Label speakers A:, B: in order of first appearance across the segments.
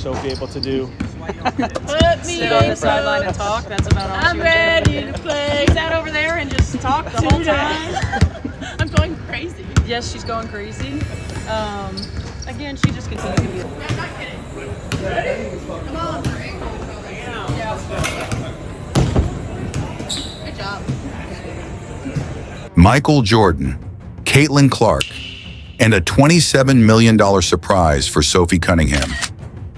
A: Sophie able to do?
B: Sit on the sideline and talk. That's about all
C: I'm ready to play.
B: Sat over there and just talk the whole time.
C: I'm going crazy.
B: Yes, she's going crazy. Again, she just continues to be.
C: Come on. Good job.
D: Michael Jordan, Caitlyn Clark, and a $27 million surprise for Sophie Cunningham.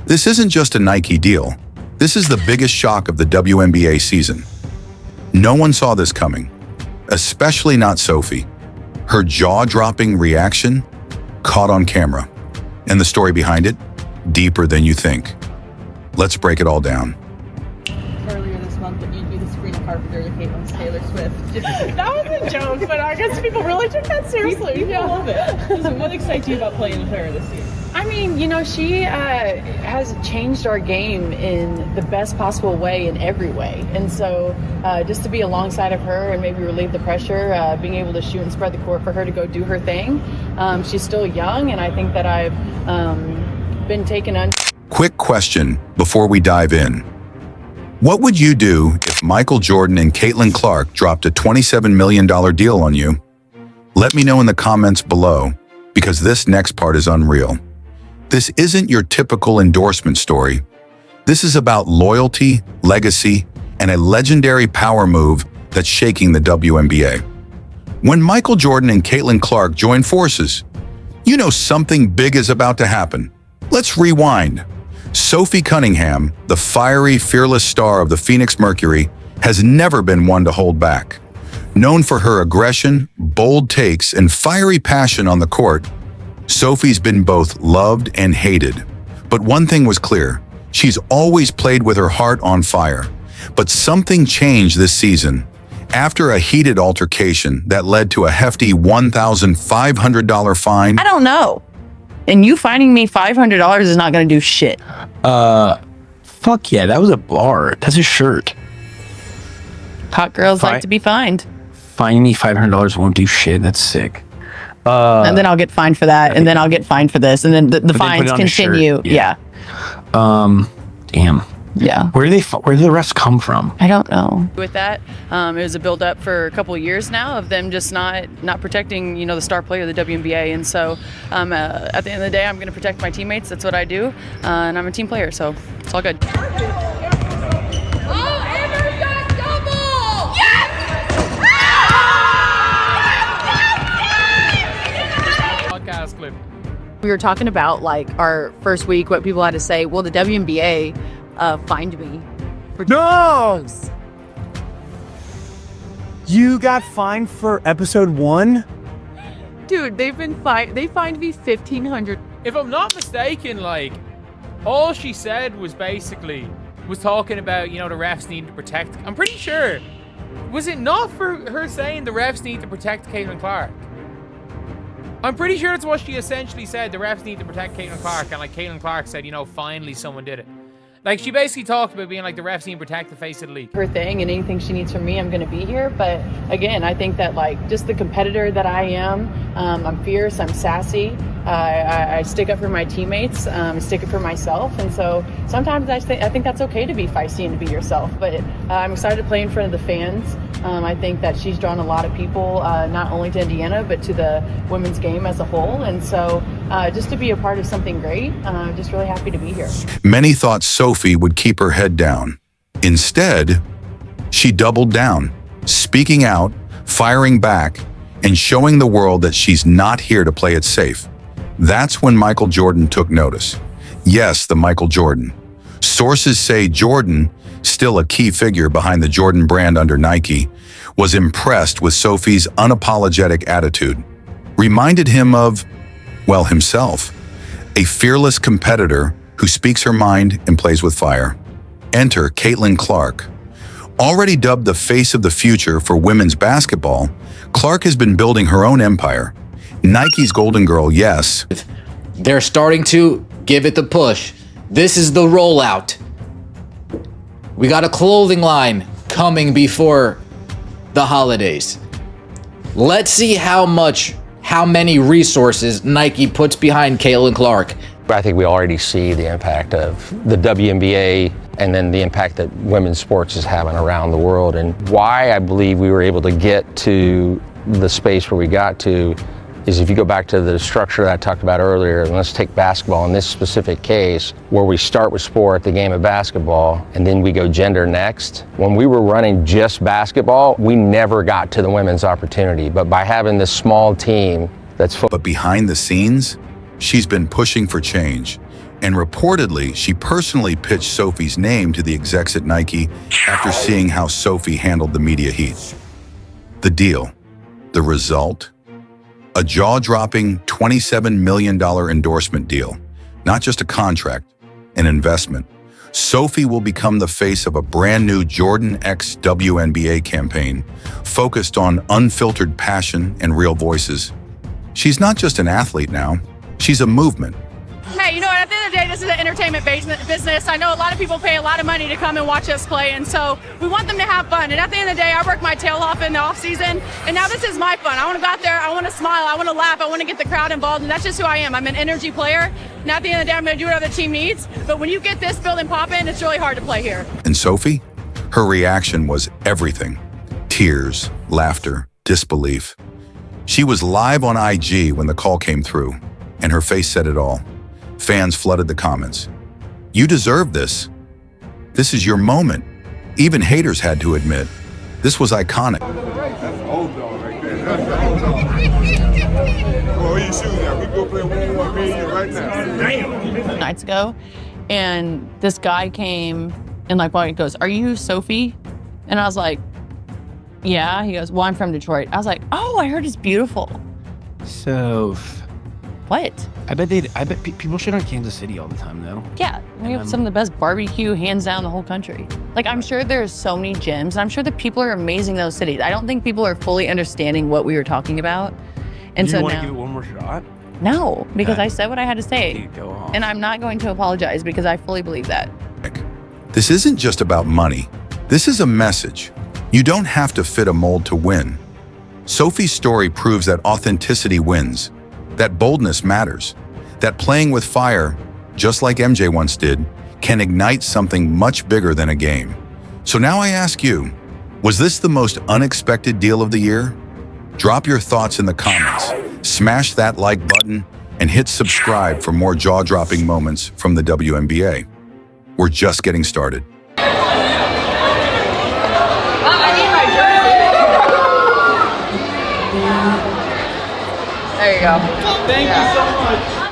D: This isn't just a Nike deal. This is the biggest shock of the WNBA season. No one saw this coming, especially not Sophie. Her jaw-dropping reaction caught on camera. And the story behind it, deeper than you think. Let's break it all down.
C: Earlier this month that you'd be the Sabrina Carpenter to Caitlyn's Taylor Swift. That was a joke, but I guess people really took that seriously.
E: People love it. Listen, what excites you about playing with her this year?
B: I mean, you know, she has changed our game in the best possible way in every way. And so just to be alongside of her and maybe relieve the pressure, being able to shoot and spread the court for her to go do her thing. She's still young, and I think that I've been taken under.
D: Quick question before we dive in. What would you do if Michael Jordan and Caitlyn Clark dropped a $27 million deal on you? Let me know in the comments below, because this next part is unreal. This isn't your typical endorsement story. This is about loyalty, legacy, and a legendary power move that's shaking the WNBA. When Michael Jordan and Caitlyn Clark join forces, you know something big is about to happen. Let's rewind. Sophie Cunningham, the fiery, fearless star of the Phoenix Mercury, has never been one to hold back. Known for her aggression, bold takes, and fiery passion on the court, Sophie's been both loved and hated. But one thing was clear, she's always played with her heart on fire. But something changed this season. After a heated altercation that led to a hefty $1,500 fine.
F: I don't know. And you finding me $500 is not going to do shit.
G: Fuck yeah, that was a bar. That's a shirt.
F: Hot girls like to be fined.
G: Finding me $500 won't do shit. That's sick.
F: And then I'll get fined for that, and then I'll get fined for this, and then the fines continue. Yeah.
G: Damn.
F: Yeah.
G: Where do the rest come from?
F: I don't know.
B: With that, it was a build-up for a couple of years now of them just not protecting, you know, the star player of the WNBA. And so at the end of the day, I'm going to protect my teammates. That's what I do. And I'm a team player, so it's all good.
A: Podcast clip.
F: We were talking about like our first week, what people had to say. Well, the WNBA fined me.
H: No! You got fined for episode 1?
C: Dude, they fined me $1,500.
A: If I'm not mistaken, like, all she said was talking about, you know, the refs need to protect. I'm pretty sure. Was it not for her saying the refs need to protect Caitlyn Clark? I'm pretty sure it's what she essentially said. The refs need to protect Caitlyn Clark. And like Caitlyn Clark said, you know, finally someone did it. Like, she basically talked about being like, the refs need to protect the face of the league.
B: Her thing, and anything she needs from me, I'm going to be here. But again, I think that like just the competitor that I am, I'm fierce, I'm sassy. I stick up for my teammates, stick up for myself. And so sometimes I think that's okay to be feisty and to be yourself. But I'm excited to play in front of the fans. I think that she's drawn a lot of people, not only to Indiana, but to the women's game as a whole. And so just to be a part of something great, just really happy to be here.
D: Many thought Sophie would keep her head down. Instead, she doubled down, speaking out, firing back, and showing the world that she's not here to play it safe. That's when Michael Jordan took notice. Yes, the Michael Jordan. Sources say Jordan, still a key figure behind the Jordan brand under Nike, was impressed with Sophie's unapologetic attitude. Reminded him of, well, himself, a fearless competitor who speaks her mind and plays with fire. Enter Caitlyn Clark. Already dubbed the face of the future for women's basketball, Clark has been building her own empire. Nike's Golden Girl, yes.
I: They're starting to give it the push. This is the rollout. We got a clothing line coming before the holidays. Let's see how many resources Nike puts behind Caitlyn Clark.
J: I think we already see the impact of the WNBA and then the impact that women's sports is having around the world, and why I believe we were able to get to the space where we got to is if you go back to the structure that I talked about earlier, and let's take basketball in this specific case, where we start with sport, the game of basketball, and then we go gender next. When we were running just basketball, we never got to the women's opportunity, but by having this small team that's
D: But behind the scenes, she's been pushing for change. And reportedly, she personally pitched Sophie's name to the execs at Nike after seeing how Sophie handled the media heat. The deal, the result, a jaw-dropping $27 million endorsement deal, not just a contract, an investment. Sophie will become the face of a brand new Jordan X WNBA campaign focused on unfiltered passion and real voices. She's not just an athlete now, she's a movement.
B: Hey, you know what? At the end of the day, this is an entertainment business. I know a lot of people pay a lot of money to come and watch us play, and so we want them to have fun. And at the end of the day, I work my tail off in the off season, and now this is my fun. I want to go out there, I want to smile, I want to laugh, I want to get the crowd involved, and that's just who I am. I'm an energy player, and at the end of the day, I'm going to do what the team needs. But when you get this building popping, it's really hard to play here.
D: And Sophie? Her reaction was everything. Tears, laughter, disbelief. She was live on IG when the call came through, and her face said it all. Fans flooded the comments. You deserve this. This is your moment. Even haters had to admit, this was iconic.
K: That's old dog right there. Well, you shooting at? We go play 1-on-1 million right now. Damn.
B: Nights ago, and this guy came and he goes, "Are you Sophie?" And I was like, "Yeah." He goes, "Well, I'm from Detroit." I was like, "Oh, I heard it's beautiful."
G: So,
B: What?
G: I bet people shit on Kansas City all the time, though.
B: Yeah, we have some of the best barbecue hands down in the whole country. I'm sure there's so many gyms, and I'm sure the people are amazing in those cities. I don't think people are fully understanding what we were talking about. And
G: Do
B: so
G: you want to
B: now,
G: give it one more shot?
B: no, because I said what I had to say,
G: You go off.
B: and I'm not going to apologize because I fully believe that.
D: This isn't just about money. This is a message. You don't have to fit a mold to win. Sophie's story proves that authenticity wins, that boldness matters, that playing with fire, just like MJ once did, can ignite something much bigger than a game. So now I ask you, was this the most unexpected deal of the year? Drop your thoughts in the comments, smash that like button, and hit subscribe for more jaw-dropping moments from the WNBA. We're just getting started.
B: There you go.
E: Thank you so much.